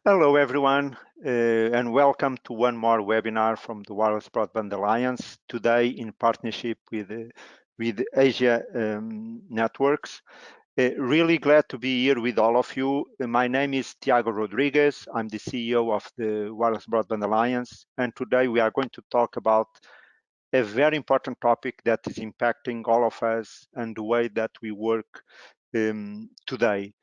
Hello, everyone, and welcome to one more webinar from the Wireless Broadband Alliance, today in partnership with Asia Networks. Really glad to be here with all of you. My name is Tiago Rodriguez. I'm the CEO of the Wireless Broadband Alliance, and today we are going to talk about a very important topic that is impacting all of us and the way that we work today.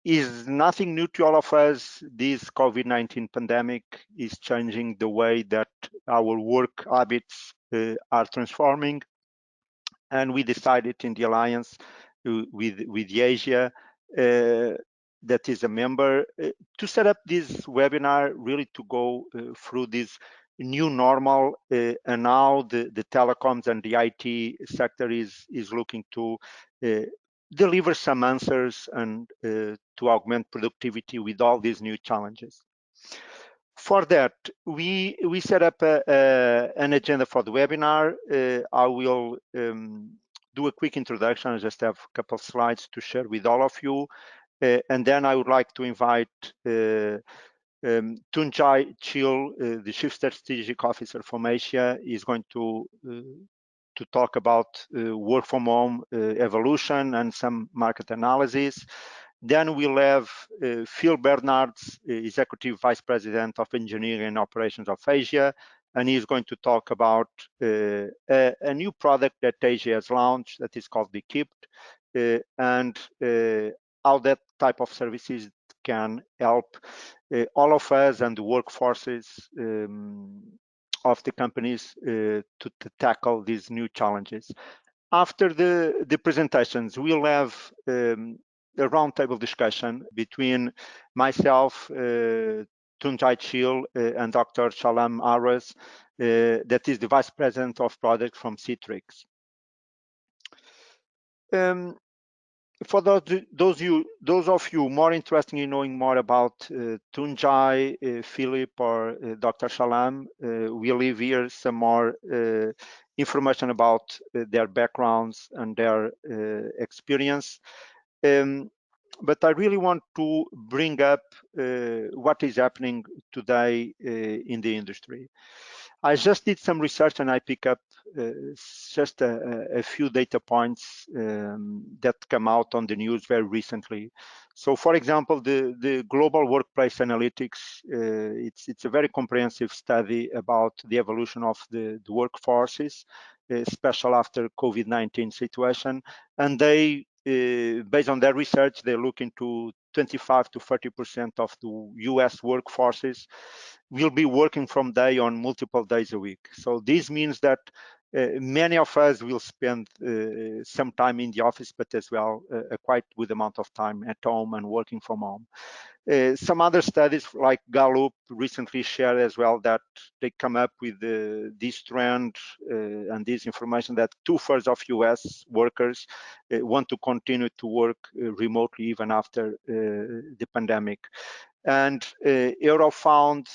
Is nothing new to all of us. This COVID-19 pandemic is changing the way that our work habits are transforming, and we decided in the alliance with Asia, that is a member, to set up this webinar really to go through this new normal, and now the telecoms and the IT sector is looking to deliver some answers and to augment productivity with all these new challenges. For that, we set up an agenda for the webinar. I will do a quick introduction. I just have a couple of slides to share with all of you. And then I would like to invite Tunjai Chil, the Chief Strategic Officer from Asia, is going to talk about work from home evolution and some market analysis. Then we'll have Phil Bernards, Executive Vice President of Engineering and Operations of Asia, and he's going to talk about a new product that Asia has launched that is called EQUIPE, and how that type of services can help all of us and the workforces of the companies to tackle these new challenges. After the presentations, we'll have a roundtable discussion between myself, Tunjai Chil, and Dr. Shalam Aras, that is the Vice President of Product from Citrix. For those of you more interested in knowing more about Tunjai, Philip, or Dr. Shalam, we'll leave here some more information about their backgrounds and their experience. But I really want to bring up what is happening today in the industry. I just did some research and I pick up just a few data points that come out on the news very recently. So, for example, the Global Workplace Analytics, it's a very comprehensive study about the evolution of the workforces, especially after COVID-19 situation, and they, based on their research, they look into 25 to 30% of the US workforces will be working from day on multiple days a week. So this means that many of us will spend some time in the office, but as well a quite good amount of time at home and working from home. Some other studies like Gallup recently shared as well that they come up with this trend and this information that 2/3 of US workers want to continue to work remotely even after the pandemic. And Eurofound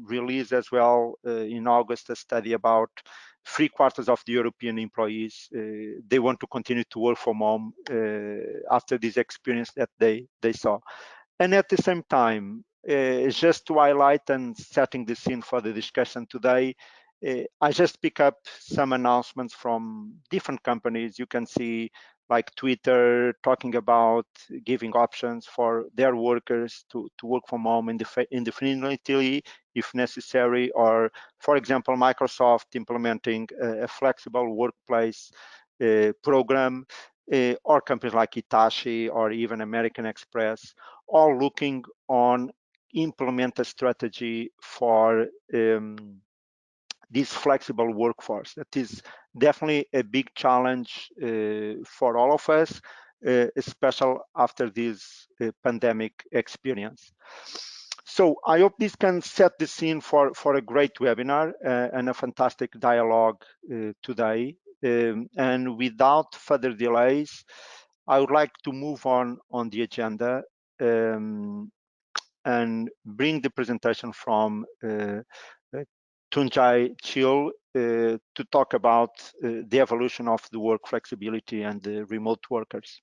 released as well in August a study about 3/4 of the European employees. They want to continue to work from home after this experience that they saw. And at the same time, just to highlight and setting the scene for the discussion today, I just pick up some announcements from different companies. You can see like Twitter talking about giving options for their workers to work from home indefinitely if necessary, or for example, Microsoft implementing a flexible workplace program, or companies like Hitachi or even American Express, all looking on implement a strategy for this flexible workforce. That is definitely a big challenge for all of us, especially after this pandemic experience. So I hope this can set the scene for a great webinar and a fantastic dialogue today. And without further delays, I would like to move on the agenda and bring the presentation from Tunjai Chil to talk about the evolution of the work flexibility and the remote workers.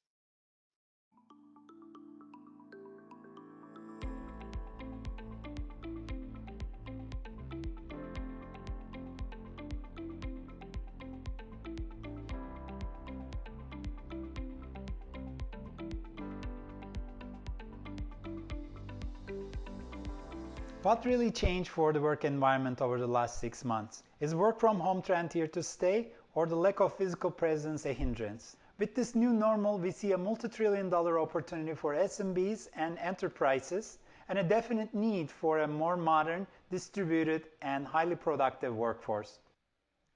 What really changed for the work environment over the last 6 months? Is work from home trend here to stay, or the lack of physical presence a hindrance? With this new normal, we see a multi-trillion-dollar opportunity for SMBs and enterprises, and a definite need for a more modern, distributed, and highly productive workforce.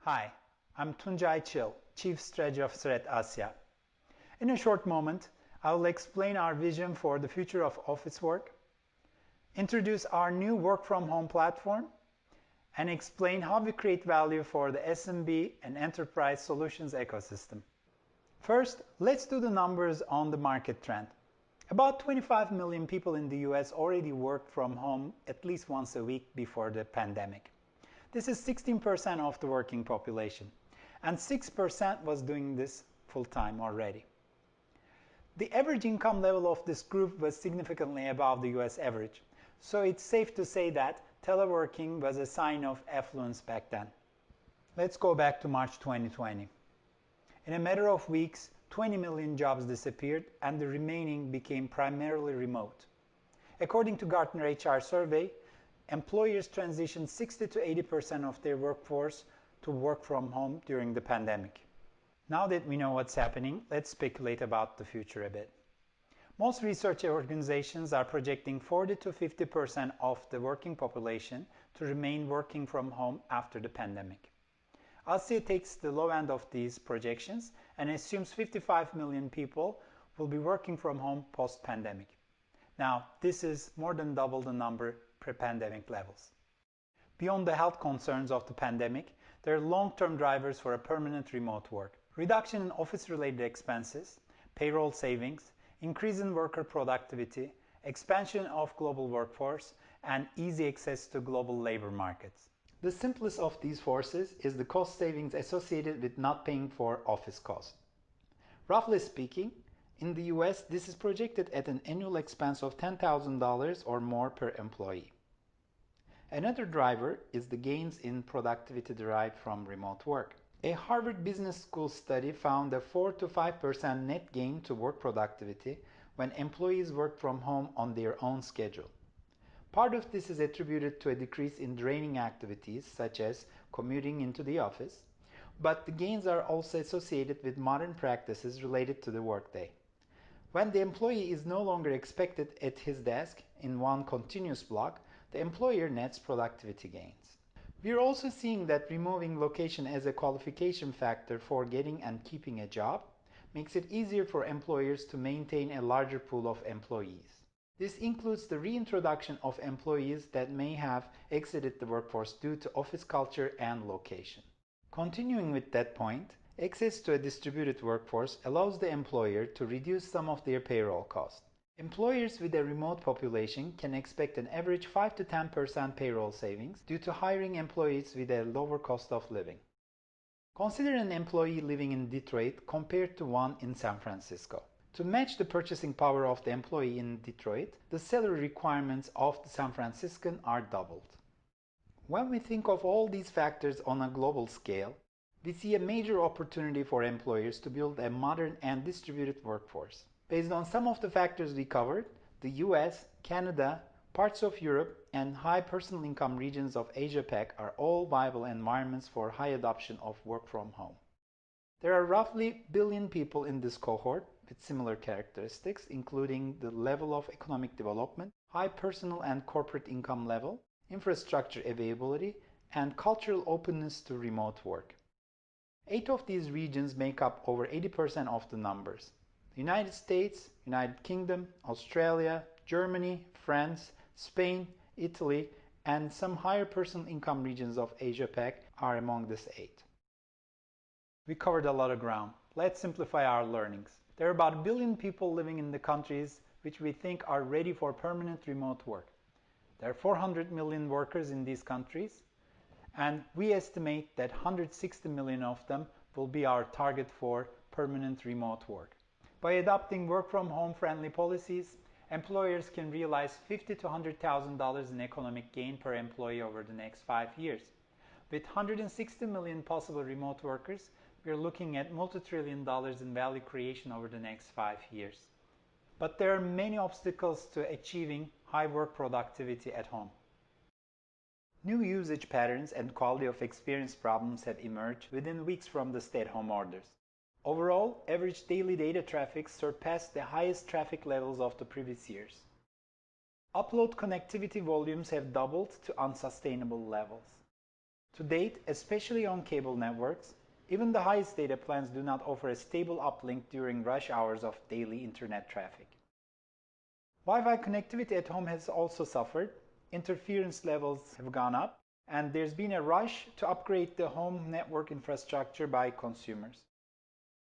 Hi, I'm Tuncay Chil, Chief Strategy Officer at Asya. In a short moment, I will explain our vision for the future of office work, introduce our new work from home platform, and explain how we create value for the SMB and enterprise solutions ecosystem. First, let's do the numbers on the market trend. About 25 million people in the US already worked from home at least once a week before the pandemic. This is 16% of the working population, and 6% was doing this full-time already. The average income level of this group was significantly above the US average, so it's safe to say that teleworking was a sign of affluence back then. Let's go back to March 2020. In a matter of weeks, 20 million jobs disappeared and the remaining became primarily remote. According to Gartner HR survey, employers transitioned 60 to 80% of their workforce to work from home during the pandemic. Now that we know what's happening, let's speculate about the future a bit. Most research organizations are projecting 40 to 50% of the working population to remain working from home after the pandemic. Asya takes the low end of these projections and assumes 55 million people will be working from home post-pandemic. Now, this is more than double the number pre-pandemic levels. Beyond the health concerns of the pandemic, there are long-term drivers for a permanent remote work. Reduction in office-related expenses, payroll savings, increase in worker productivity, expansion of global workforce, and easy access to global labor markets. The simplest of these forces is the cost savings associated with not paying for office costs. Roughly speaking, in the US, this is projected at an annual expense of $10,000 or more per employee. Another driver is the gains in productivity derived from remote work. A Harvard Business School study found a 4 to 5% net gain to work productivity when employees work from home on their own schedule. Part of this is attributed to a decrease in draining activities such as commuting into the office, but the gains are also associated with modern practices related to the workday. When the employee is no longer expected at his desk in one continuous block, the employer nets productivity gains. We are also seeing that removing location as a qualification factor for getting and keeping a job makes it easier for employers to maintain a larger pool of employees. This includes the reintroduction of employees that may have exited the workforce due to office culture and location. Continuing with that point, access to a distributed workforce allows the employer to reduce some of their payroll costs. Employers with a remote population can expect an average 5 to 10% payroll savings due to hiring employees with a lower cost of living. Consider an employee living in Detroit compared to one in San Francisco. To match the purchasing power of the employee in Detroit, the salary requirements of the San Franciscan are doubled. When we think of all these factors on a global scale, we see a major opportunity for employers to build a modern and distributed workforce. Based on some of the factors we covered, the US, Canada, parts of Europe, and high personal income regions of Asia-Pac are all viable environments for high adoption of work from home. There are roughly 1 billion people in this cohort with similar characteristics, including the level of economic development, high personal and corporate income level, infrastructure availability, and cultural openness to remote work. 8 of these regions make up over 80% of the numbers. The United States, United Kingdom, Australia, Germany, France, Spain, Italy, and some higher personal income regions of Asia-Pac are among this 8. We covered a lot of ground. Let's simplify our learnings. There are about 1 billion people living in the countries which we think are ready for permanent remote work. There are 400 million workers in these countries, and we estimate that 160 million of them will be our target for permanent remote work. By adopting work-from-home friendly policies, employers can realize $50,000 to $100,000 in economic gain per employee over the next 5 years. With 160 million possible remote workers, we are looking at multi-trillion dollars in value creation over the next 5 years. But there are many obstacles to achieving high work productivity at home. New usage patterns and quality of experience problems have emerged within weeks from the stay-at-home orders. Overall, average daily data traffic surpassed the highest traffic levels of the previous years. Upload connectivity volumes have doubled to unsustainable levels. To date, especially on cable networks, even the highest data plans do not offer a stable uplink during rush hours of daily internet traffic. Wi-Fi connectivity at home has also suffered. Interference levels have gone up, and there's been a rush to upgrade the home network infrastructure by consumers.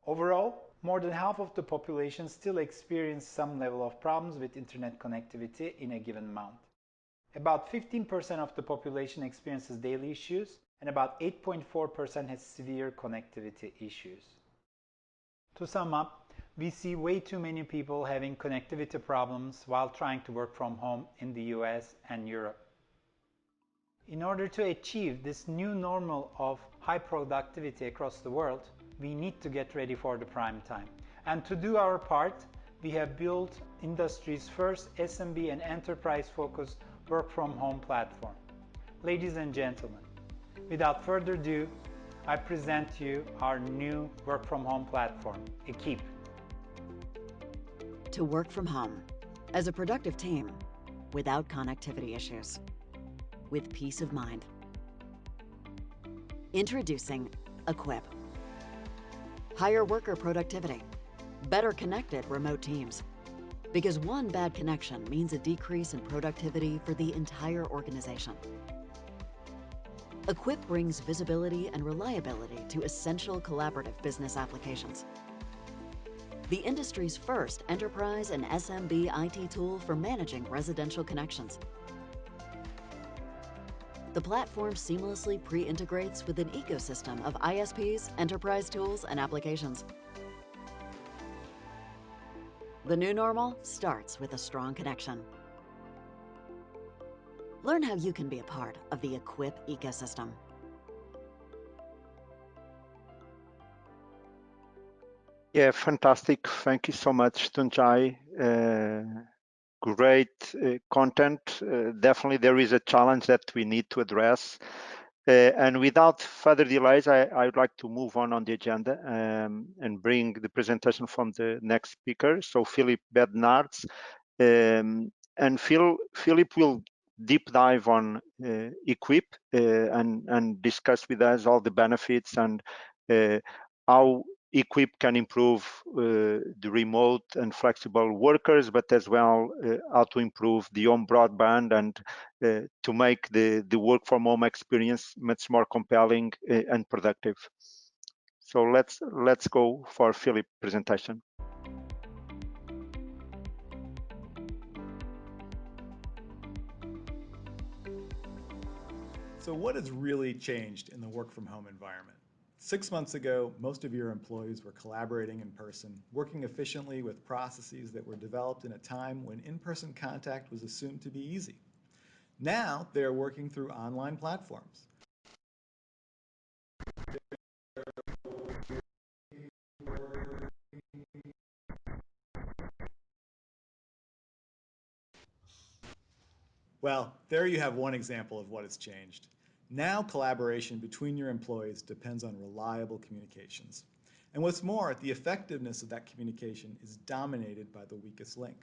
Overall, more than half of the population still experience some level of problems with internet connectivity in a given month. About 15% of the population experiences daily issues, and about 8.4% has severe connectivity issues. To sum up, we see way too many people having connectivity problems while trying to work from home in the US and Europe. In order to achieve this new normal of high productivity across the world, we need to get ready for the prime time. And to do our part, we have built industry's first SMB and enterprise-focused work-from-home platform. Ladies and gentlemen, without further ado, I present to you our new work-from-home platform, EQUIPE. To work from home, as a productive team, without connectivity issues, with peace of mind. Introducing EQUIPE. Higher worker productivity, better connected remote teams. Because one bad connection means a decrease in productivity for the entire organization. EQUIPE brings visibility and reliability to essential collaborative business applications. The industry's first enterprise and SMB IT tool for managing residential connections. The platform seamlessly pre-integrates with an ecosystem of ISPs, enterprise tools, and applications. The new normal starts with a strong connection. Learn how you can be a part of the EQUIPE ecosystem. Yeah, fantastic. Thank you so much, Tunjai. Great content. Definitely there is a challenge that we need to address. And without further delays, I would like to move on the agenda and bring the presentation from the next speaker. So Philip Bednarz. And Philip will deep dive on EQUIPE and discuss with us all the benefits and how EQUIPE can improve the remote and flexible workers, but as well how to improve the home broadband and to make the work from home experience much more compelling and productive. So let's go for Philip's presentation. So what has really changed in the work from home environment? 6 months ago, most of your employees were collaborating in person, working efficiently with processes that were developed in a time when in-person contact was assumed to be easy. Now, they are working through online platforms. Well, there you have one example of what has changed. Now collaboration between your employees depends on reliable communications. And what's more, the effectiveness of that communication is dominated by the weakest link.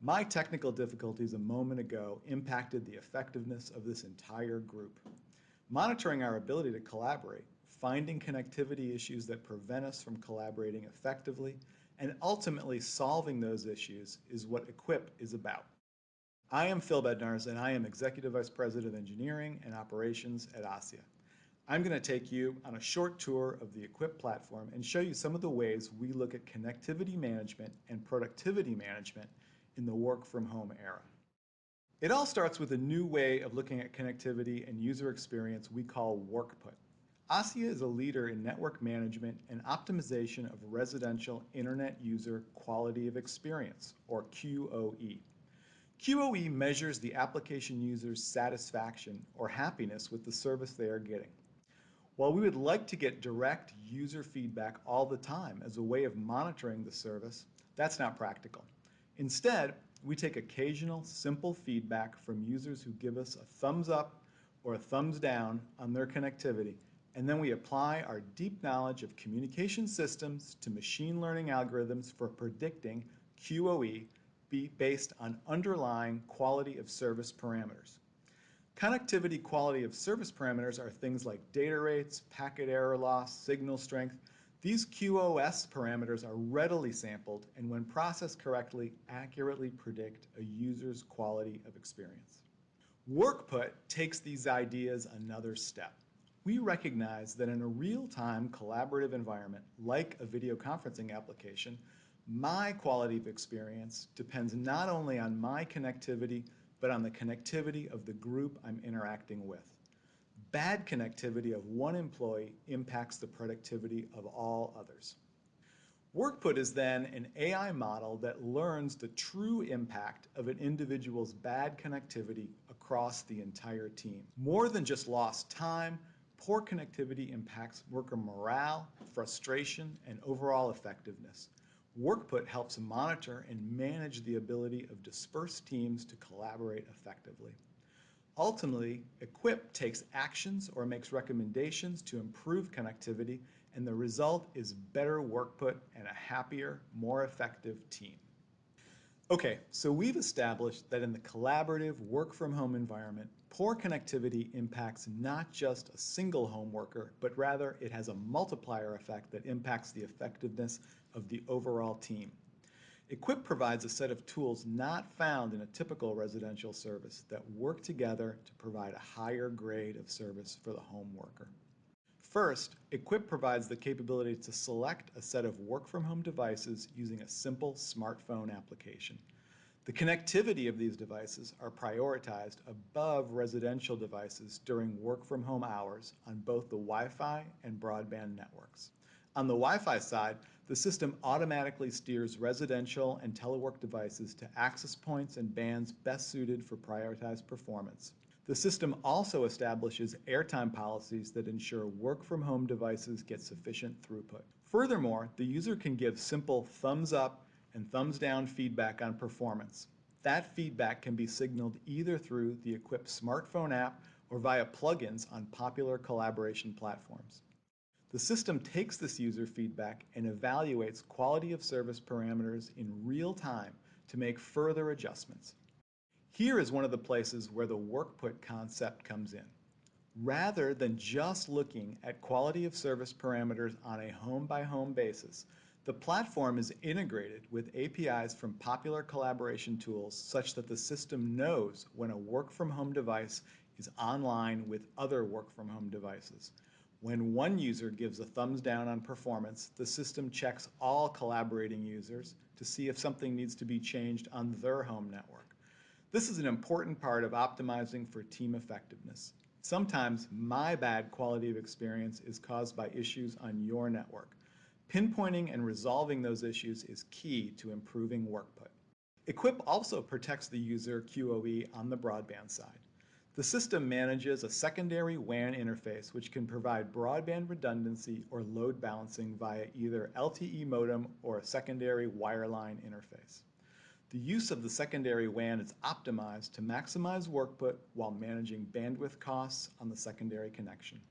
My technical difficulties a moment ago impacted the effectiveness of this entire group. Monitoring our ability to collaborate, finding connectivity issues that prevent us from collaborating effectively, and ultimately solving those issues is what EQUIPE is about. I am Phil Bednarz, and I am Executive Vice President of Engineering and Operations at ASSIA. I'm going to take you on a short tour of the EQUIPE platform and show you some of the ways we look at connectivity management and productivity management in the work-from-home era. It all starts with a new way of looking at connectivity and user experience we call workput. ASSIA is a leader in network management and optimization of residential internet user quality of experience, or QoE. QoE measures the application user's satisfaction or happiness with the service they are getting. While we would like to get direct user feedback all the time as a way of monitoring the service, that's not practical. Instead, we take occasional, simple feedback from users who give us a thumbs up or a thumbs down on their connectivity, and then we apply our deep knowledge of communication systems to machine learning algorithms for predicting QoE based on underlying quality of service parameters. Connectivity quality of service parameters are things like data rates, packet error loss, signal strength. These QoS parameters are readily sampled and when processed correctly, accurately predict a user's quality of experience. WorkPut takes these ideas another step. We recognize that in a real-time collaborative environment, like a video conferencing application, my quality of experience depends not only on my connectivity, but on the connectivity of the group I'm interacting with. Bad connectivity of one employee impacts the productivity of all others. WorkPut is then an AI model that learns the true impact of an individual's bad connectivity across the entire team. More than just lost time, poor connectivity impacts worker morale, frustration, and overall effectiveness. WorkPut helps monitor and manage the ability of dispersed teams to collaborate effectively. Ultimately, EQUIPE takes actions or makes recommendations to improve connectivity, and the result is better WorkPut and a happier, more effective team. Okay, so we've established that in the collaborative work-from-home environment, poor connectivity impacts not just a single home worker, but rather it has a multiplier effect that impacts the effectiveness of the overall team. EQUIPE provides a set of tools not found in a typical residential service that work together to provide a higher grade of service for the home worker. First, EQUIPE provides the capability to select a set of work-from-home devices using a simple smartphone application. The connectivity of these devices are prioritized above residential devices during work-from-home hours on both the Wi-Fi and broadband networks. On the Wi-Fi side, the system automatically steers residential and telework devices to access points and bands best suited for prioritized performance. The system also establishes airtime policies that ensure work-from-home devices get sufficient throughput. Furthermore, the user can give simple thumbs up and thumbs down feedback on performance. That feedback can be signaled either through the EQUIPE smartphone app or via plugins on popular collaboration platforms. The system takes this user feedback and evaluates quality of service parameters in real time to make further adjustments. Here is one of the places where the WorkPut concept comes in. Rather than just looking at quality of service parameters on a home-by-home basis, the platform is integrated with APIs from popular collaboration tools such that the system knows when a work-from-home device is online with other work-from-home devices. When one user gives a thumbs down on performance, the system checks all collaborating users to see if something needs to be changed on their home network. This is an important part of optimizing for team effectiveness. Sometimes my bad quality of experience is caused by issues on your network. Pinpointing and resolving those issues is key to improving WorkPut. EQUIPE also protects the user QoE on the broadband side. The system manages a secondary WAN interface which can provide broadband redundancy or load balancing via either LTE modem or a secondary wireline interface. The use of the secondary WAN is optimized to maximize WorkPut while managing bandwidth costs on the secondary connection.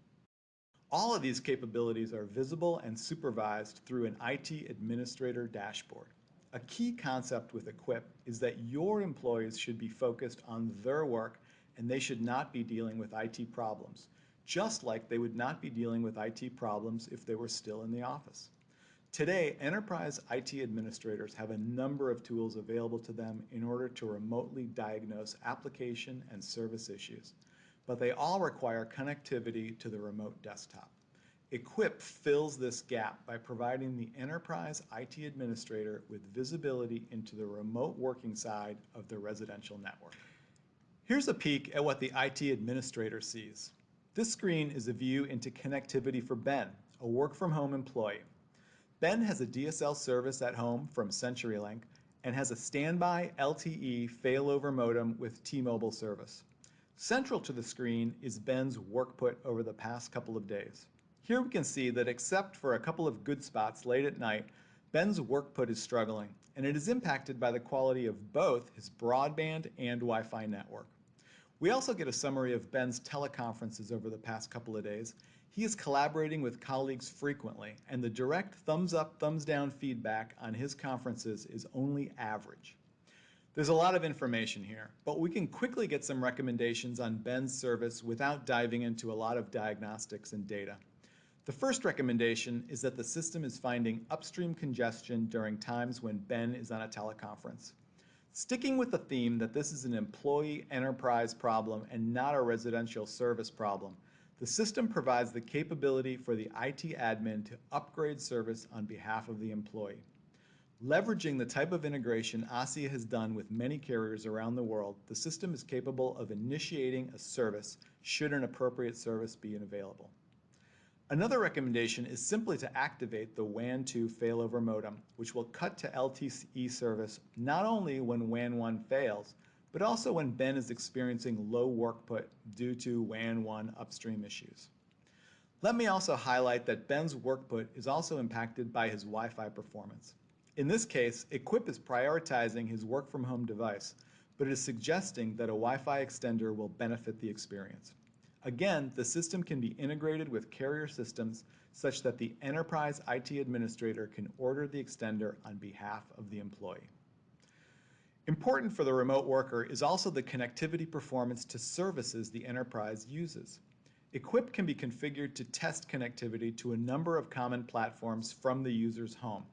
All of these capabilities are visible and supervised through an IT administrator dashboard. A key concept with EQUIPE is that your employees should be focused on their work and they should not be dealing with IT problems, just like they would not be dealing with IT problems if they were still in the office. Today, enterprise IT administrators have a number of tools available to them in order to remotely diagnose application and service issues, but they all require connectivity to the remote desktop. EQUIPE fills this gap by providing the enterprise IT administrator with visibility into the remote working side of the residential network. Here's a peek at what the IT administrator sees. This screen is a view into connectivity for Ben, a work-from-home employee. Ben has a DSL service at home from CenturyLink and has a standby LTE failover modem with T-Mobile service. Central to the screen is Ben's WorkPut over the past couple of days. Here we can see that except for a couple of good spots late at night, Ben's WorkPut is struggling, and it is impacted by the quality of both his broadband and Wi-Fi network. We also get a summary of Ben's teleconferences over the past couple of days. He is collaborating with colleagues frequently, and the direct thumbs up, thumbs down feedback on his conferences is only average. There's a lot of information here, but we can quickly get some recommendations on Ben's service without diving into a lot of diagnostics and data. The first recommendation is that the system is finding upstream congestion during times when Ben is on a teleconference. Sticking with the theme that this is an employee enterprise problem and not a residential service problem, the system provides the capability for the IT admin to upgrade service on behalf of the employee. Leveraging the type of integration ASSIA has done with many carriers around the world, the system is capable of initiating a service should an appropriate service be available. Another recommendation is simply to activate the WAN 2 failover modem, which will cut to LTE service not only when WAN 1 fails, but also when Ben is experiencing low workput due to WAN 1 upstream issues. Let me also highlight that Ben's workput is also impacted by his Wi-Fi performance. In this case, EQUIPE is prioritizing his work-from-home device, but it is suggesting that a Wi-Fi extender will benefit the experience. Again, the system can be integrated with carrier systems such that the enterprise IT administrator can order the extender on behalf of the employee. Important for the remote worker is also the connectivity performance to services the enterprise uses. EQUIPE can be configured to test connectivity to a number of common platforms from the user's home.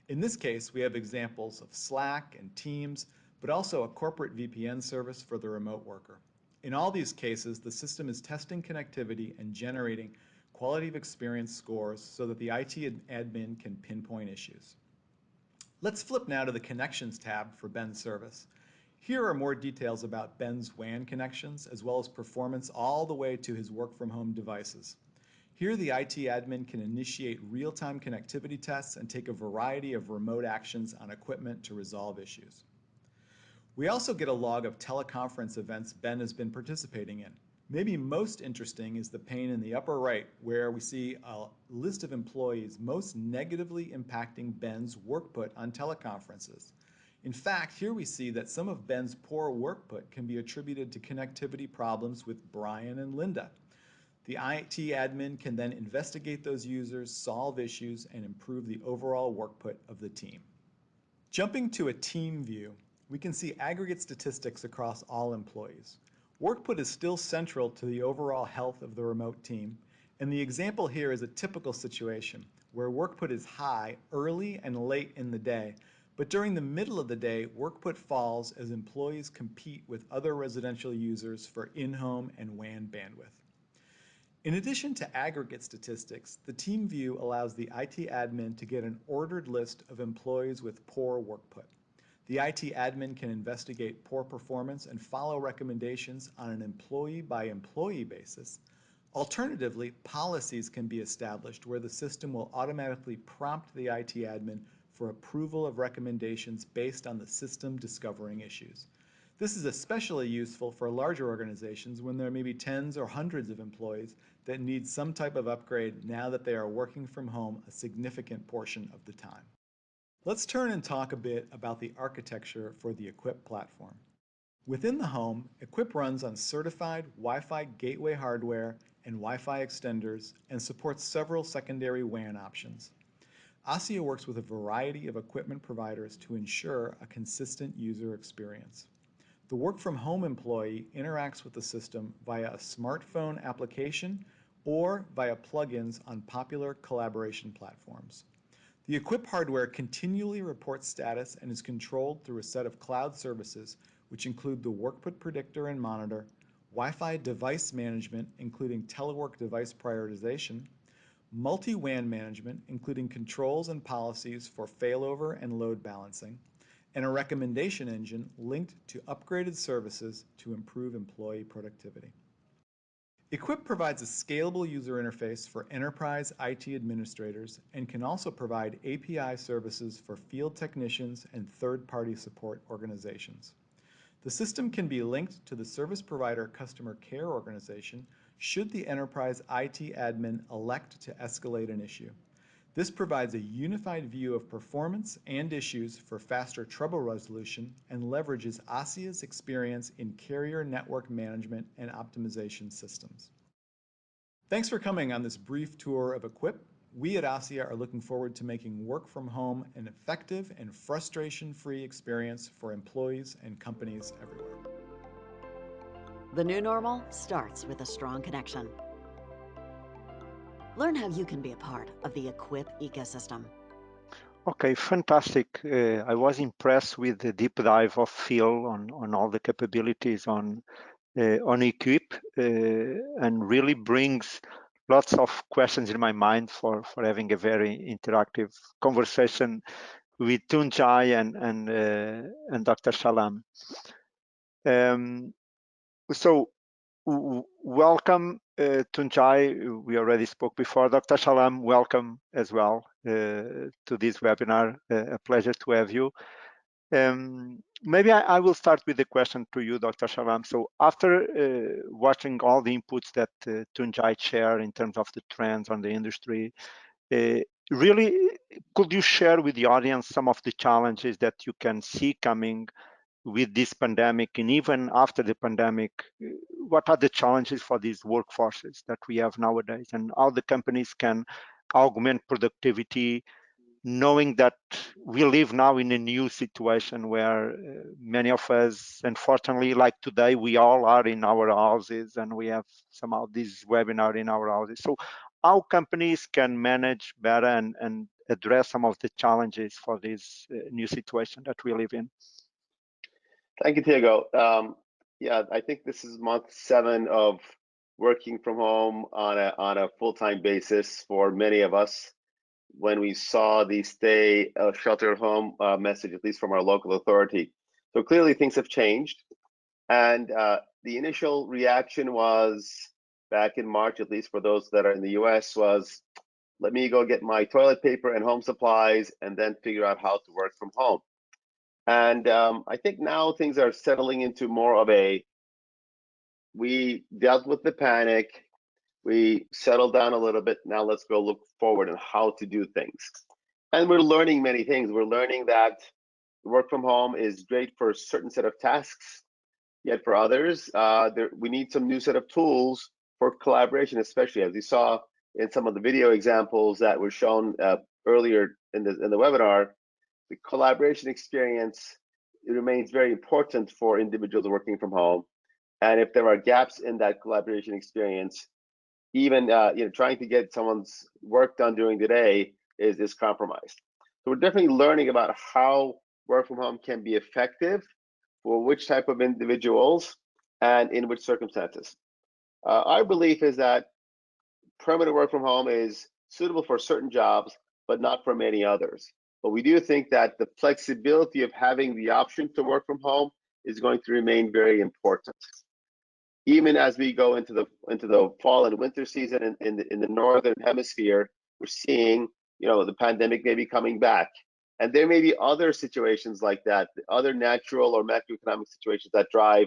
In this case, we have examples of Slack and Teams, but also a corporate VPN service for the remote worker. In all these cases, the system is testing connectivity and generating quality of experience scores so that the IT admin can pinpoint issues. Let's flip now to the Connections tab for Ben's service. Here are more details about Ben's WAN connections, as well as performance all the way to his work-from-home devices. Here, the IT admin can initiate real-time connectivity tests and take a variety of remote actions on equipment to resolve issues. We also get a log of teleconference events Ben has been participating in. Maybe most interesting is the pane in the upper right, where we see a list of employees most negatively impacting Ben's workput on teleconferences. In fact, here we see that some of Ben's poor workput can be attributed to connectivity problems with Brian and Linda. The IT admin can then investigate those users, solve issues, and improve the overall workput of the team. Jumping to a team view, we can see aggregate statistics across all employees. Workput is still central to the overall health of the remote team, and the example here is a typical situation where workput is high early and late in the day, but during the middle of the day, workput falls as employees compete with other residential users for in-home and WAN bandwidth. In addition to aggregate statistics, the team view allows the IT admin to get an ordered list of employees with poor workput. The IT admin can investigate poor performance and follow recommendations on an employee-by-employee basis. Alternatively, policies can be established where the system will automatically prompt the IT admin for approval of recommendations based on the system discovering issues. This is especially useful for larger organizations when there may be tens or hundreds of employees that need some type of upgrade now that they are working from home a significant portion of the time. Let's turn and talk a bit about the architecture for the EQUIPE platform. Within the home, EQUIPE runs on certified Wi-Fi gateway hardware and Wi-Fi extenders and supports several secondary WAN options. ASSIA works with a variety of equipment providers to ensure a consistent user experience. The work-from-home employee interacts with the system via a smartphone application or via plugins on popular collaboration platforms. The EQUIPE hardware continually reports status and is controlled through a set of cloud services which include the Workput Predictor and Monitor, Wi-Fi device management including telework device prioritization, multi-WAN management including controls and policies for failover and load balancing, and a recommendation engine linked to upgraded services to improve employee productivity. EQUIPE provides a scalable user interface for enterprise IT administrators and can also provide API services for field technicians and third-party support organizations. The system can be linked to the service provider customer care organization should the enterprise IT admin elect to escalate an issue. This provides a unified view of performance and issues for faster trouble resolution and leverages ASSIA's experience in carrier network management and optimization systems. Thanks for coming on this brief tour of EQUIPE. We at ASSIA are looking forward to making work from home an effective and frustration-free experience for employees and companies everywhere. The new normal starts with a strong connection. Learn how you can be a part of the EQUIPE ecosystem. Okay, fantastic. I was impressed with the deep dive of Phil on all the capabilities on EQUIPE, and really brings lots of questions in my mind for having a very interactive conversation with Tunjai and Dr. Shalam. So welcome, Tunjai. We already spoke before. Dr. Shalam, welcome as well to this webinar. A pleasure to have you. Maybe I will start with the question to you, Dr. Shalam. So after watching all the inputs that Tunjai shared in terms of the trends on the industry, really, could you share with the audience some of the challenges that you can see coming with this pandemic, and even after the pandemic, what are the challenges for these workforces that we have nowadays, and how the companies can augment productivity, knowing that we live now in a new situation where many of us, unfortunately, like today, we all are in our houses and we have somehow this webinar in our houses. So how companies can manage better and address some of the challenges for this new situation that we live in? Thank you, Diego. Yeah, I think this is month 7 of working from home on a full-time basis for many of us. When we saw the shelter at home message, at least from our local authority, so clearly things have changed. And the initial reaction was back in March, at least for those that are in the U.S., was let me go get my toilet paper and home supplies, and then figure out how to work from home. And I think now things are settling into more of we dealt with the panic, we settled down a little bit, now let's go look forward on how to do things. And we're learning many things. We're learning that work from home is great for a certain set of tasks, yet for others, we need some new set of tools for collaboration, especially as you saw in some of the video examples that were shown earlier in the webinar. The collaboration experience, it remains very important for individuals working from home. And if there are gaps in that collaboration experience, even trying to get someone's work done during the day is compromised. So we're definitely learning about how work from home can be effective for which type of individuals and in which circumstances. Our belief is that permanent work from home is suitable for certain jobs, but not for many others. But we do think that the flexibility of having the option to work from home is going to remain very important. Even as we go into the fall and winter season in the northern hemisphere, we're seeing the pandemic may be coming back, and there may be other situations like that, other natural or macroeconomic situations that drive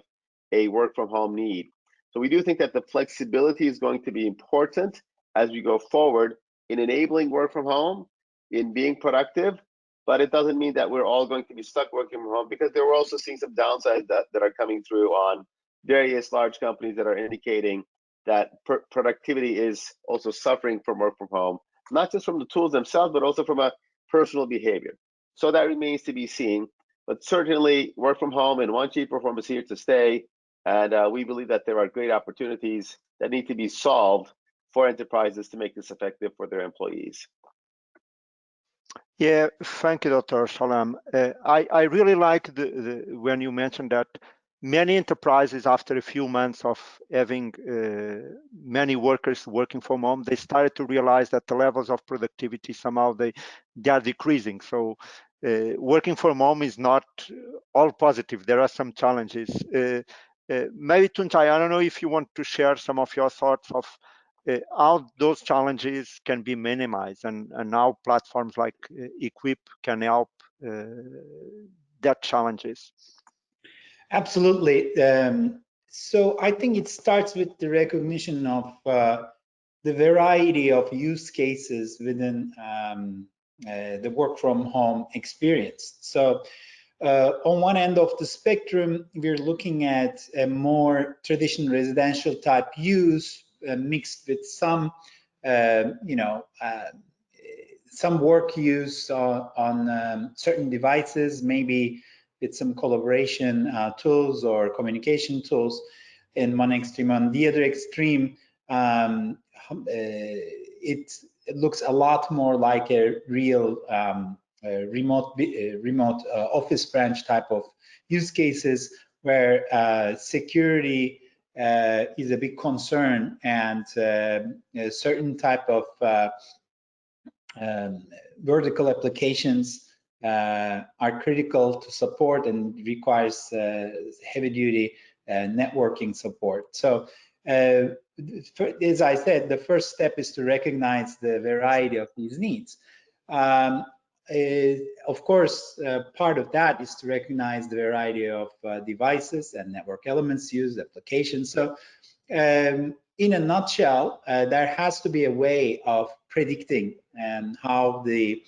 a work from home need. So we do think that the flexibility is going to be important as we go forward in enabling work from home, in being productive, but it doesn't mean that we're all going to be stuck working from home, because we're also seeing some downsides that are coming through on various large companies that are indicating that productivity is also suffering from work from home, not just from the tools themselves, but also from a personal behavior. So that remains to be seen, but certainly work from home in one shape or form is here to stay. And we believe that there are great opportunities that need to be solved for enterprises to make this effective for their employees. Yeah, thank you, Dr. Shalam. I really like when you mentioned that many enterprises, after a few months of having many workers working from home, they started to realize that the levels of productivity somehow they are decreasing. So working from home is not all positive. There are some challenges. Maybe Tunjai, I don't know if you want to share some of your thoughts of how those challenges can be minimized, and how platforms like EQUIPE can help that challenges. Absolutely. So I think it starts with the recognition of the variety of use cases within the work from home experience. So on one end of the spectrum, we're looking at a more traditional residential type use mixed with some, some work use on certain devices, maybe with some collaboration tools or communication tools in one extreme. On the other extreme, it looks a lot more like a real remote office branch type of use cases where security is a big concern, and a certain type of vertical applications are critical to support and requires heavy duty networking support. So as I said, the first step is to recognize the variety of these needs. Of course, part of that is to recognize the variety of devices and network elements used, applications. So in a nutshell, there has to be a way of predicting how the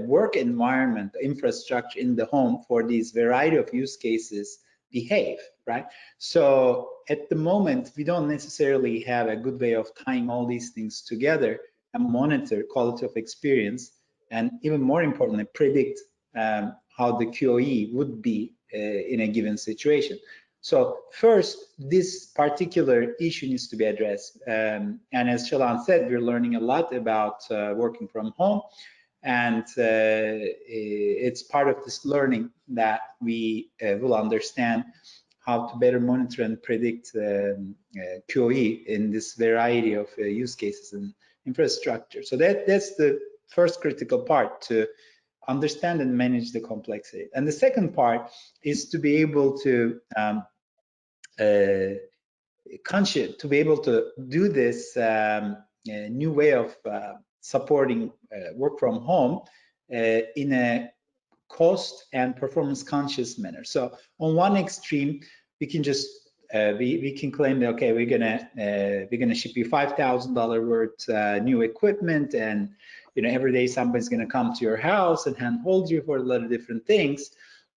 work environment, infrastructure in the home for these variety of use cases behave, right? So at the moment, we don't necessarily have a good way of tying all these things together and monitor quality of experience, and even more importantly, predict how the QoE would be in a given situation. So first, this particular issue needs to be addressed. And as Shalan said, we're learning a lot about working from home. And it's part of this learning that we will understand how to better monitor and predict QoE in this variety of use cases and infrastructure. So that's the first critical part, to understand and manage the complexity. And the second part is to be able to to be able to do this new way of supporting work from home in a cost and performance conscious manner. So on one extreme, we can just we can claim that, okay, we're gonna ship you $5,000 worth new equipment, and every day somebody's gonna come to your house and handhold you for a lot of different things.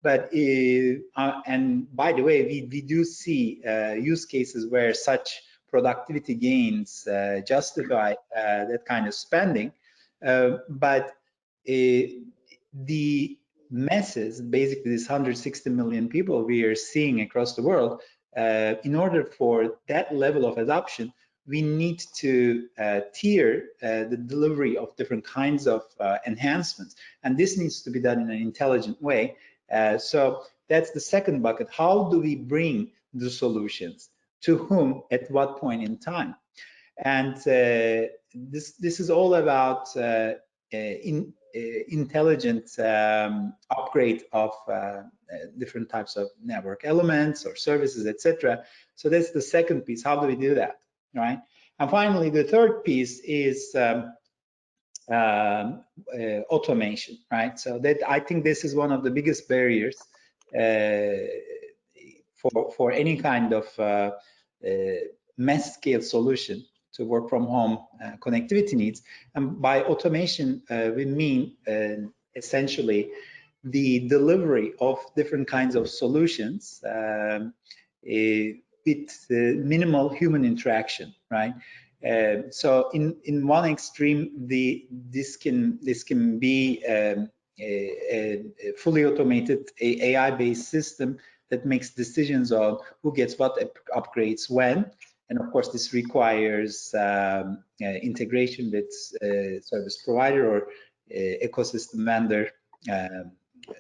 But and by the way, we do see use cases where such productivity gains justify that kind of spending, but the masses, basically these 160 million people we are seeing across the world, in order for that level of adoption, we need to tier the delivery of different kinds of enhancements, and this needs to be done in an intelligent way. So that's the second bucket. How do we bring the solutions to whom at what point in time? And this is all about intelligent upgrade of different types of network elements or services, etc. So that's the second piece. How do we do that, right? And finally, the third piece is automation, right? So that, I think this is one of the biggest barriers for any kind of mass scale solution to work from home connectivity needs. And by automation, we mean essentially the delivery of different kinds of solutions with minimal human interaction, right? So in one extreme, this can be a fully automated AI-based system that makes decisions on who gets what upgrades when. And of course, this requires integration with service provider or ecosystem vendor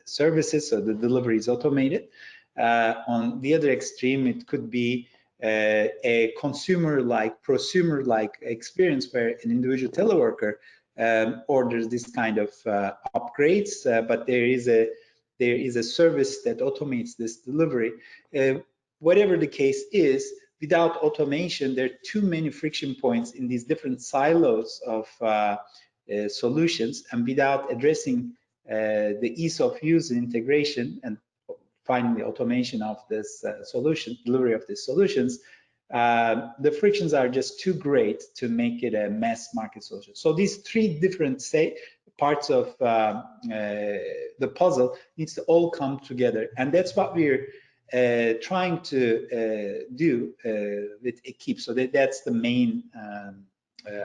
services, so the delivery is automated. On the other extreme, it could be a consumer-like, prosumer-like experience where an individual teleworker orders this kind of upgrades, but there is a service that automates this delivery. Whatever the case is, without automation, there are too many friction points in these different silos of solutions, and without addressing the ease of use and integration, and finally automation of this solution, delivery of these solutions, the frictions are just too great to make it a mass market solution. So these three different parts of the puzzle needs to all come together, and that's what we're trying to do with EQUIPE. So that's the main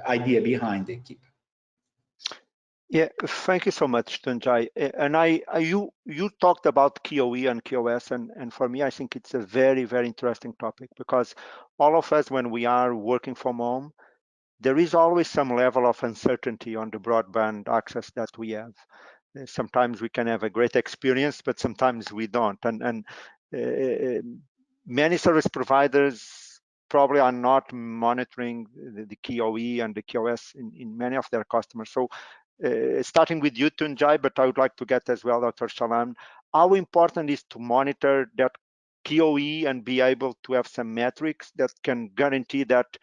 idea behind EQUIPE. Yeah, thank you so much, Tunjai. And you talked about QoE and QoS, and for me, I think it's a very, very interesting topic, because all of us, when we are working from home, there is always some level of uncertainty on the broadband access that we have. Sometimes we can have a great experience, but sometimes we don't. And many service providers probably are not monitoring the QoE and the QoS in many of their customers. So starting with you, Tunjai, but I would like to get as well Dr. Shalam, how important is to monitor that QoE and be able to have some metrics that can guarantee that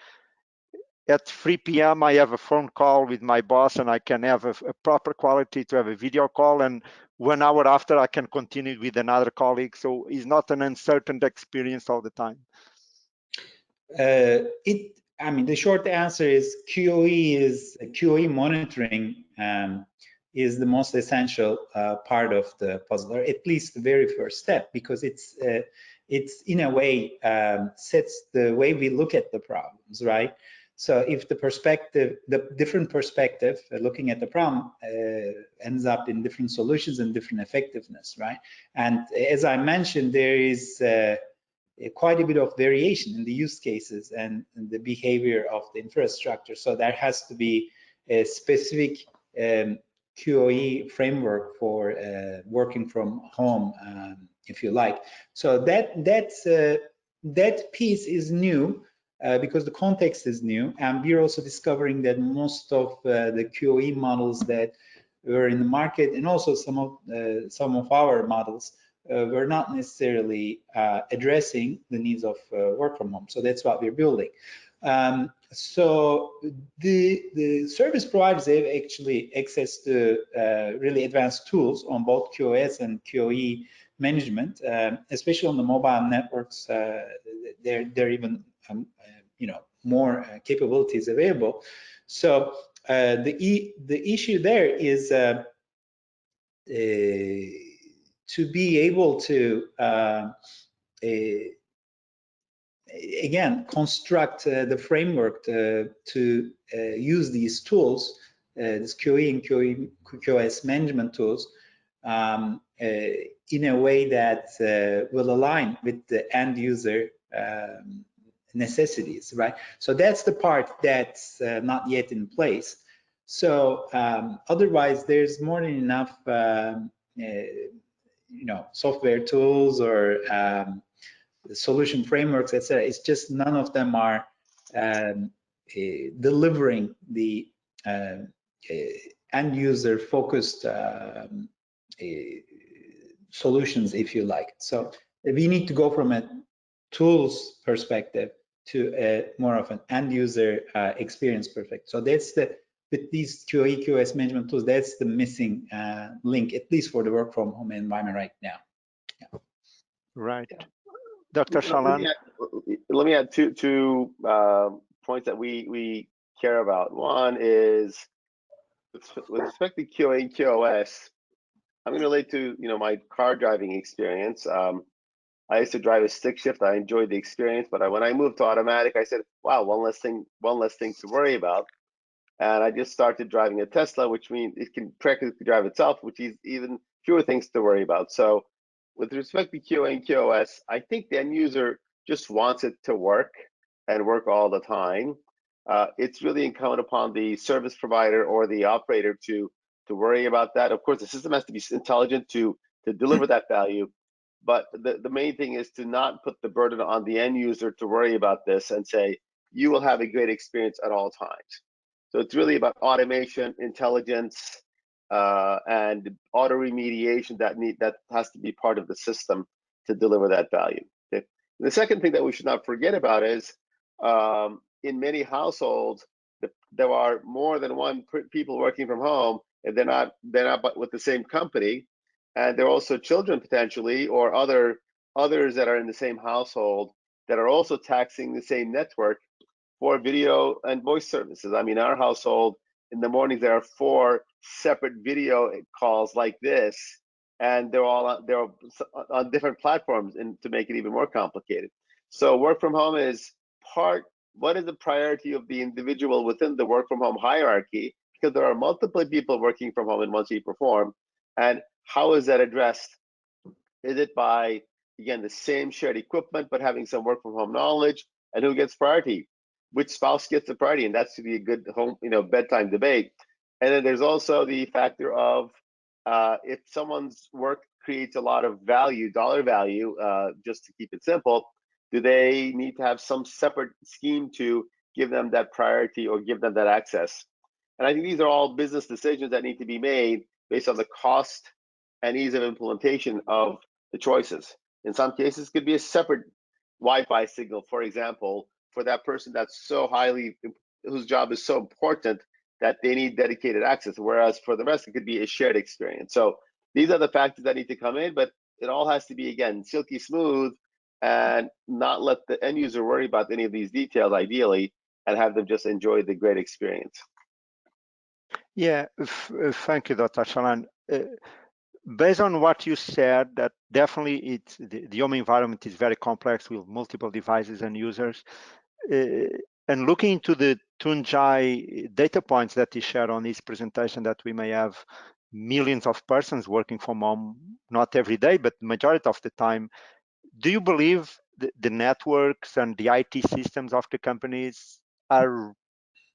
at 3 p.m. I have a phone call with my boss and I can have a proper quality to have a video call, and 1 hour after I can continue with another colleague. So it's not an uncertain experience all the time. I mean, the short answer is QoE monitoring is the most essential part of the puzzle, or at least the very first step, because it's in a way sets the way we look at the problems, right? So if the different perspective looking at the problem ends up in different solutions and different effectiveness, right? And as I mentioned, there is quite a bit of variation in the use cases and the behavior of the infrastructure. So there has to be a specific QoE framework for working from home, if you like. So that piece is new because the context is new, and we're also discovering that most of the QoE models that were in the market, and also some of our models, we're not necessarily addressing the needs of work from home. So that's what we're building. So the service providers have actually access to really advanced tools on both QoS and QoE management, especially on the mobile networks. They're even more capabilities available. So the issue there is to be able to again construct the framework to use these tools, this QoE and QoS management tools, in a way that will align with the end user necessities, right? So that's the part that's not yet in place. So otherwise, there's more than enough software tools or solution frameworks, etc. It's just none of them are delivering the end user focused solutions, if you like. So we need to go from a tools perspective to a more of an end user experience perspective. So that's with these QoE, QoS management tools, that's the missing link, at least for the work from home environment right now. Yeah. Right. Dr. Shalan? Let me add two points that we care about. One is with respect to QoE and QoS, I'm going to relate to my car driving experience. I used to drive a stick shift. I enjoyed the experience, but when I moved to automatic, I said, "Wow, one less thing to worry about." And I just started driving a Tesla, which means it can practically drive itself, which is even fewer things to worry about. So, with respect to QoE and QoS, I think the end user just wants it to work and work all the time. It's really incumbent upon the service provider or the operator to worry about that. Of course, the system has to be intelligent to deliver that value. But the main thing is to not put the burden on the end user to worry about this and say, you will have a great experience at all times. So it's really about automation, intelligence, and auto remediation that has to be part of the system to deliver that value. Okay? The second thing that we should not forget about is in many households, there are more than one people working from home, and they're not but with the same company. And there are also children potentially, or others that are in the same household that are also taxing the same network for video and voice services. I mean, our household, in the mornings, there are 4 separate video calls like this, and they're on different platforms, and to make it even more complicated. So work from home is what is the priority of the individual within the work from home hierarchy? Because there are multiple people working from home in one shape or form, and how is that addressed? Is it by, again, the same shared equipment, but having some work from home knowledge? And who gets priority? Which spouse gets the priority? And that's to be a good home, bedtime debate. And then there's also the factor of if someone's work creates a lot of value, dollar value, just to keep it simple, do they need to have some separate scheme to give them that priority or give them that access? And I think these are all business decisions that need to be made based on the cost and ease of implementation of the choices. In some cases, it could be a separate Wi-Fi signal, for example, for that person whose job is so important that they need dedicated access, whereas for the rest, it could be a shared experience. So these are the factors that need to come in, but it all has to be, again, silky smooth and not let the end user worry about any of these details, ideally, and have them just enjoy the great experience. Yeah, thank you, Dr. Shalan. Based on what you said, that definitely the home environment is very complex with multiple devices and users. And looking into the Tunjai data points that he shared on his presentation, that we may have millions of persons working from home, not every day, but majority of the time. Do you believe the networks and the IT systems of the companies are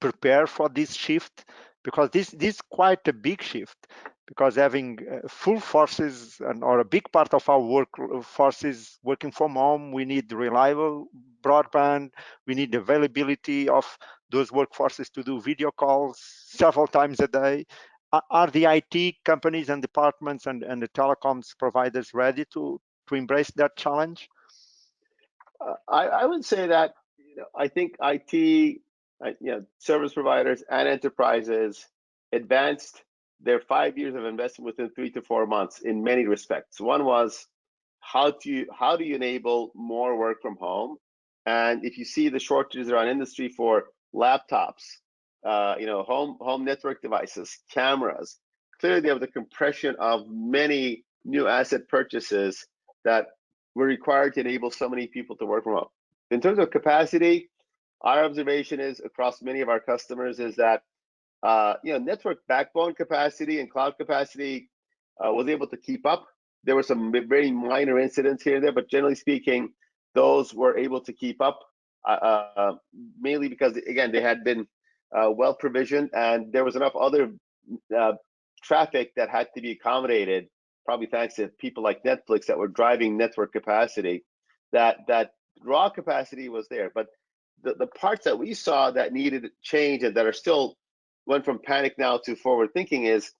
prepared for this shift? Because this is quite a big shift, because having full forces or a big part of our workforce is working from home, we need reliable broadband, we need availability of those workforces to do video calls several times a day. Are the IT companies and departments and the telecoms providers ready to embrace that challenge? I would say that I think IT, service providers and enterprises advanced their 5 years of investment within 3 to 4 months in many respects. One was how do you enable more work from home? And if you see the shortages around industry for laptops, home network devices, cameras, clearly there was a compression of many new asset purchases that were required to enable so many people to work from home. In terms of capacity, our observation is across many of our customers is that network backbone capacity and cloud capacity was able to keep up. There were some very minor incidents here and there, but generally speaking, those were able to keep up, mainly because, again, they had been well provisioned, and there was enough other traffic that had to be accommodated, probably thanks to people like Netflix that were driving network capacity, that raw capacity was there. But the parts that we saw that needed change and that are still went from panic now to forward thinking is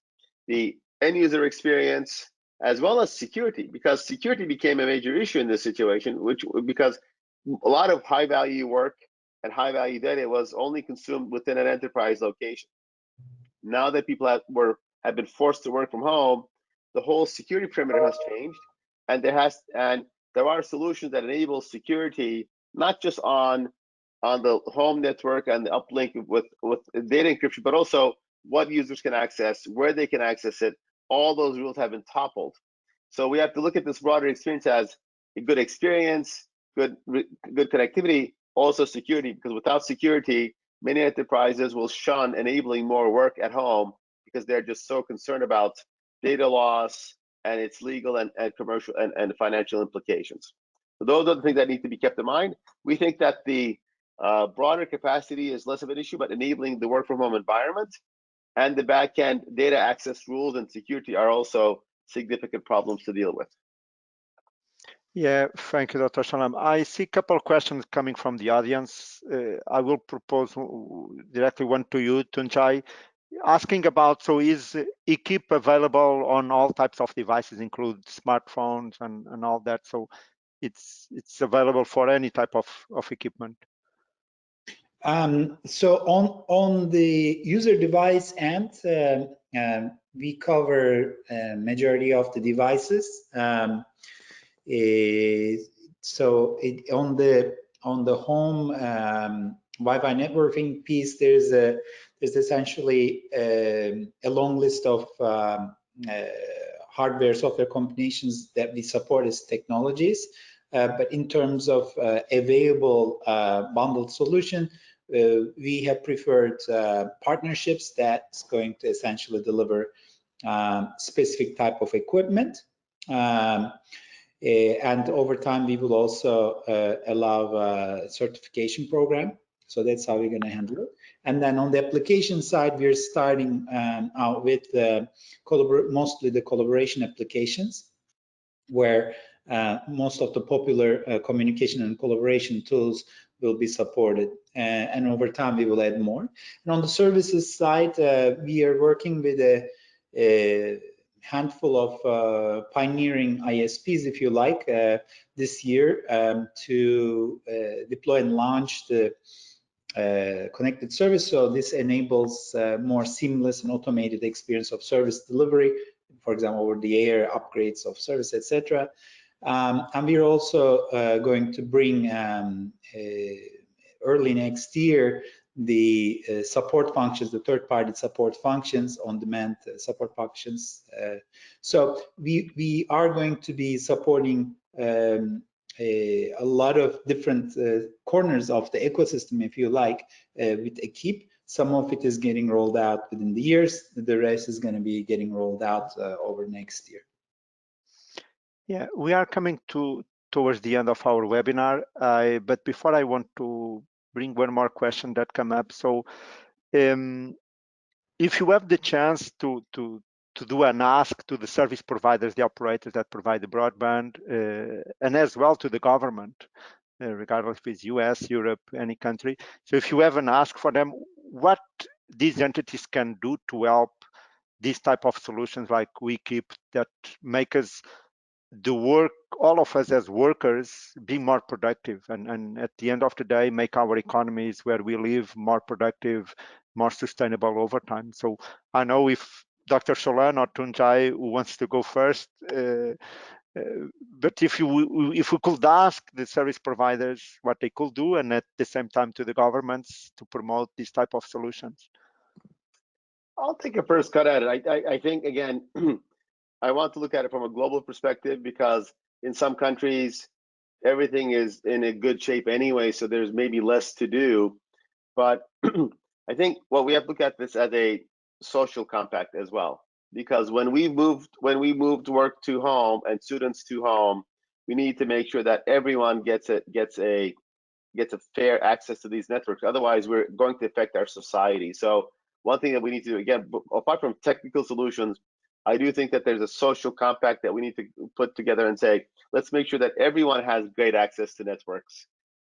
the end user experience, as well as security, because security became a major issue in this situation, because a lot of high value work and high value data was only consumed within an enterprise location. Now that people have been forced to work from home, the whole security perimeter has changed, and there are solutions that enable security not just on the home network and the uplink with data encryption, but also what users can access, where they can access it. All those rules have been toppled. So we have to look at this broader experience as a good experience, good connectivity, also security, because without security, many enterprises will shun enabling more work at home because they're just so concerned about data loss and its legal and commercial and financial implications. So those are the things that need to be kept in mind. We think that the broader capacity is less of an issue, but enabling the work from home environment and the backend data access rules and security are also significant problems to deal with. Yeah, thank you, Dr. Shalam. I see a couple of questions coming from the audience. I will propose directly one to you, Tunjai, asking about, so is EQUIPE available on all types of devices, include smartphones and all that? So it's available for any type of equipment. So on the user device end, we cover majority of the devices. So on the on the home Wi-Fi networking piece, there's essentially a long list of hardware software combinations that we support as technologies. But in terms of available bundled solution, we have preferred partnerships that's going to essentially deliver specific type of equipment. And over time, we will also allow a certification program. So that's how we're going to handle it. And then on the application side, we're starting out with mostly the collaboration applications, where most of the popular communication and collaboration tools will be supported. And over time, we will add more. And on the services side, we are working with a handful of pioneering ISPs, if you like, this year to deploy and launch the connected service. So this enables more seamless and automated experience of service delivery, for example, over the air upgrades of service, etc. And we're also going to bring early next year the support functions, the third-party support functions, on-demand support functions. So we are going to be supporting a lot of different corners of the ecosystem, if you like, with EQUIPE. Some of it is getting rolled out within the years. The rest is going to be getting rolled out over next year. Yeah, we are coming towards the end of our webinar, but before I want to bring one more question that come up. So if you have the chance to do an ask to the service providers, the operators that provide the broadband, and as well to the government, regardless if it's US, Europe, any country. So if you have an ask for them, what these entities can do to help these type of solutions like EQUIPE that make us the work, all of us as workers, be more productive, and at the end of the day, make our economies where we live more productive, more sustainable over time. So I know if Dr. Solan or Tunjai wants to go first, but if we could ask the service providers what they could do, and at the same time to the governments to promote these type of solutions. I'll take a first cut at it. I think, again, I want to look at it from a global perspective, because in some countries, everything is in a good shape anyway, so there's maybe less to do. But I think what we have to look at this as a social compact as well, because when we moved work to home and students to home, we need to make sure that everyone gets a fair access to these networks. Otherwise, we're going to affect our society. So one thing that we need to do, again, apart from technical solutions, I do think that there's a social compact that we need to put together and say, let's make sure that everyone has great access to networks.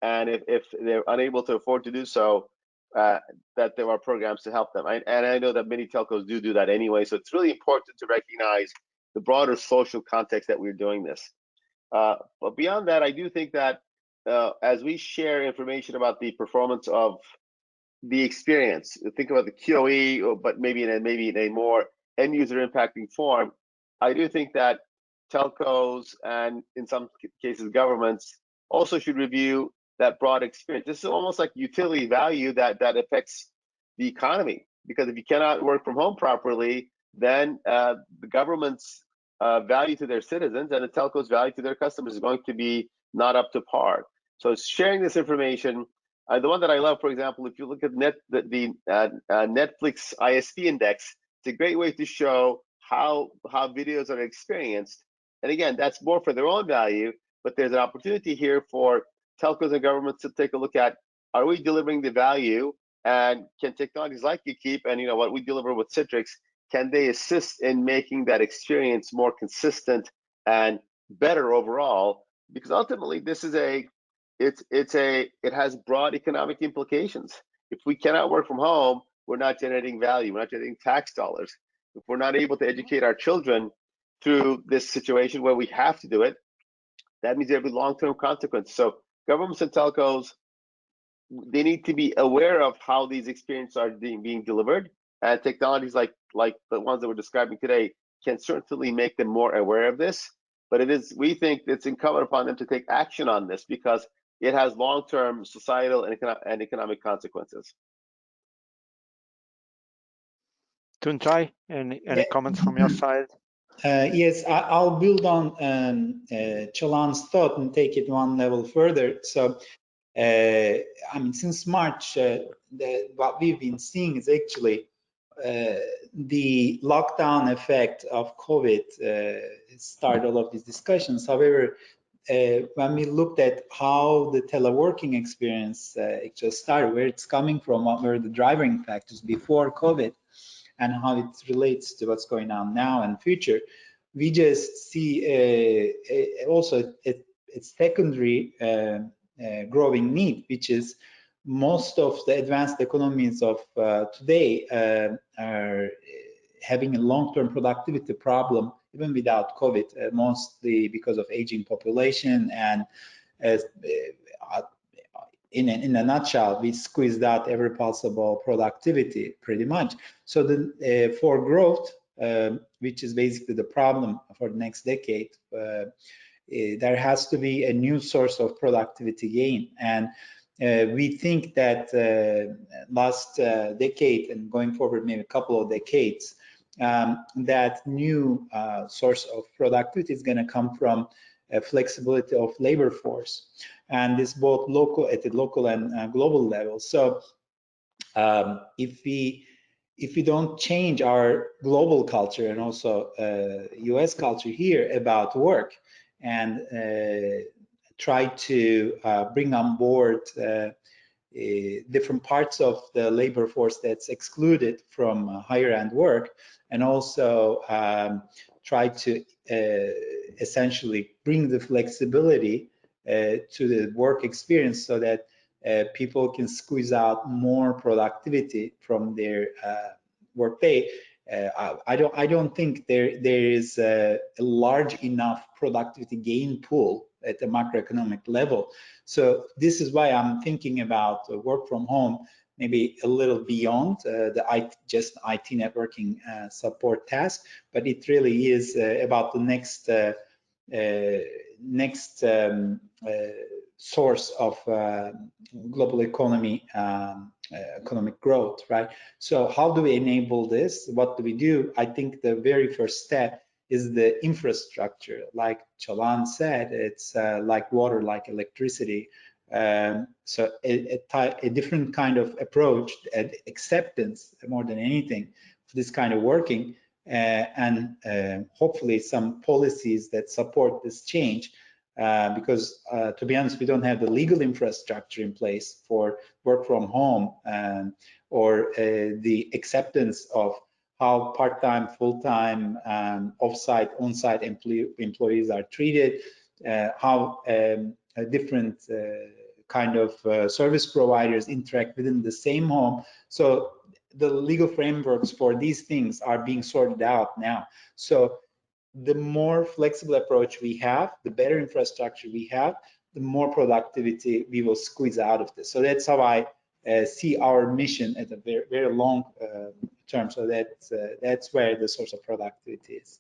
And if they're unable to afford to do so, that there are programs to help them. And I know that many telcos do that anyway. So it's really important to recognize the broader social context that we're doing this. But beyond that, I do think that as we share information about the performance of the experience, think about the QoE, but maybe in a more end user impacting form, I do think that telcos and in some cases governments also should review that broad experience. This is almost like utility value that affects the economy, because if you cannot work from home properly, then the government's value to their citizens and the telco's value to their customers is going to be not up to par. So sharing this information, the one that I love, for example, if you look at the Netflix ISP index, it's a great way to show how videos are experienced. And again, that's more for their own value, but there's an opportunity here for telcos and governments to take a look at, are we delivering the value, and can technologies like EQUIPE and what we deliver with Citrix, can they assist in making that experience more consistent and better overall? Because ultimately, this is it has broad economic implications. If we cannot work from home, we're not generating value, we're not generating tax dollars. If we're not able to educate our children through this situation where we have to do it, that means there'll be long-term consequences. So governments and telcos, they need to be aware of how these experiences are being delivered, and technologies like the ones that we're describing today can certainly make them more aware of this. But we think it's incumbent upon them to take action on this, because it has long-term societal and economic consequences. Tunjai, any comments from your side? Yes, I'll build on Chalan's thought and take it one level further. So, I mean, since March, what we've been seeing is actually the lockdown effect of COVID started all of these discussions. However, when we looked at how the teleworking experience actually started, where it's coming from, what were the driving factors before COVID, and how it relates to what's going on now and future, we just see also a secondary growing need, which is most of the advanced economies of today are having a long-term productivity problem, even without COVID, mostly because of aging population. And in a nutshell, we squeezed out every possible productivity pretty much. So for growth, which is basically the problem for the next decade, there has to be a new source of productivity gain. And we think that last decade and going forward, maybe a couple of decades, that new source of productivity is going to come from flexibility of labor force, and this both at the local and global level. So if we don't change our global culture and also US culture here about work, and try to bring on board different parts of the labor force that's excluded from higher end work, and also try to essentially bring the flexibility to the work experience, so that people can squeeze out more productivity from their workday. I don't think there is a large enough productivity gain pool at the macroeconomic level. So this is why I'm thinking about work from home, maybe a little beyond just IT networking support task, but it really is about the next source of global economic growth, right? So how do we enable this? What do we do? I think the very first step is the infrastructure. Like Chalan said, it's like water, like electricity. So a different kind of approach, acceptance more than anything for this kind of working, and hopefully some policies that support this change. Because to be honest, we don't have the legal infrastructure in place for work from home, or the acceptance of how part-time, full-time, off-site, on-site employees are treated, how different kind of service providers interact within the same home. So the legal frameworks for these things are being sorted out now. So the more flexible approach we have, the better infrastructure we have, the more productivity we will squeeze out of this. So that's how I see our mission at a very, very long term. So that's where the source of productivity is.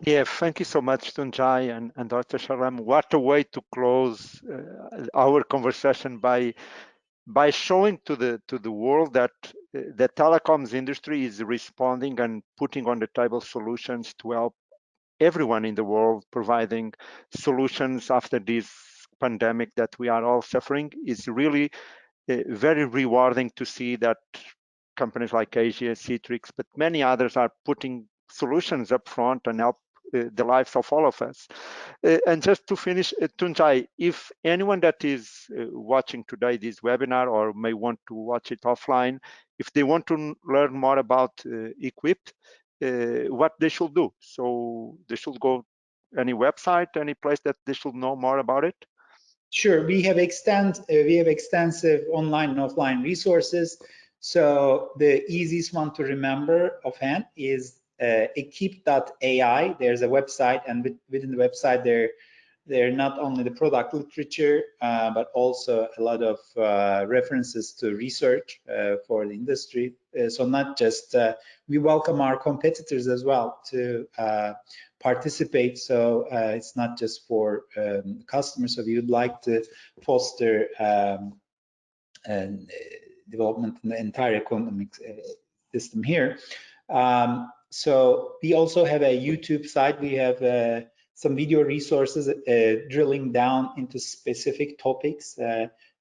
Yeah, thank you so much, Tunjai and Dr. Sharam. What a way to close our conversation by showing to the world that the telecoms industry is responding and putting on the table solutions to help everyone in the world, providing solutions after this pandemic that we are all suffering. Is really very rewarding to see that companies like Asia, Citrix, but many others are putting solutions up front and help the lives of all of us. And just to finish, Tunjai, if anyone that is watching today this webinar or may want to watch it offline, if they want to learn more about EQUIPE, what they should do. So they should go any website, any place that they should know more about it? Sure, we have extensive online and offline resources. So the easiest one to remember offhand is equipe.ai. There's a website, and within the website there They're not only the product literature, but also a lot of references to research for the industry. So not just, we welcome our competitors as well to participate. So it's not just for customers. So we would like to foster development in the entire economic system here. So we also have a YouTube site. We have some video resources drilling down into specific topics.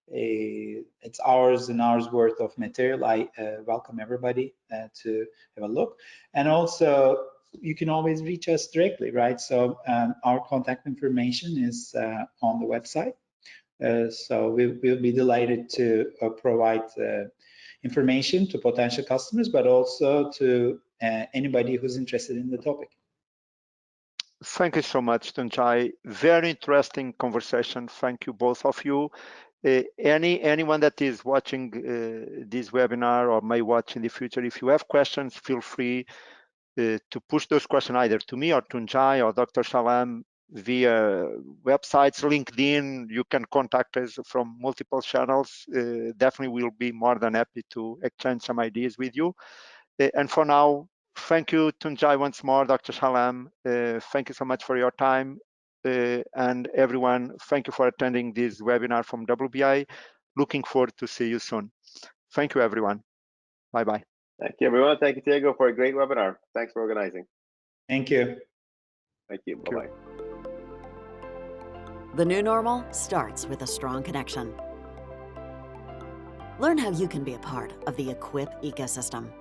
It's hours and hours worth of material. I welcome everybody to have a look. And also, you can always reach us directly, right? So our contact information is on the website. So we'll be delighted to provide information to potential customers, but also to anybody who's interested in the topic. Thank you so much, Tunjai. Very interesting conversation. Thank you, both of you. Anyone that is watching this webinar or may watch in the future, if you have questions, feel free to push those questions either to me or Tunjai or Dr. Salam via websites, LinkedIn. You can contact us from multiple channels. Definitely we'll be more than happy to exchange some ideas with you. And for now, thank you, Tunjai, once more, Dr. Salam. Thank you so much for your time. And everyone, thank you for attending this webinar from WBI. Looking forward to see you soon. Thank you, everyone. Bye-bye. Thank you, everyone. Thank you, Diego, for a great webinar. Thanks for organizing. Thank you. Thank you. Bye-bye. The new normal starts with a strong connection. Learn how you can be a part of the EQUIPE ecosystem.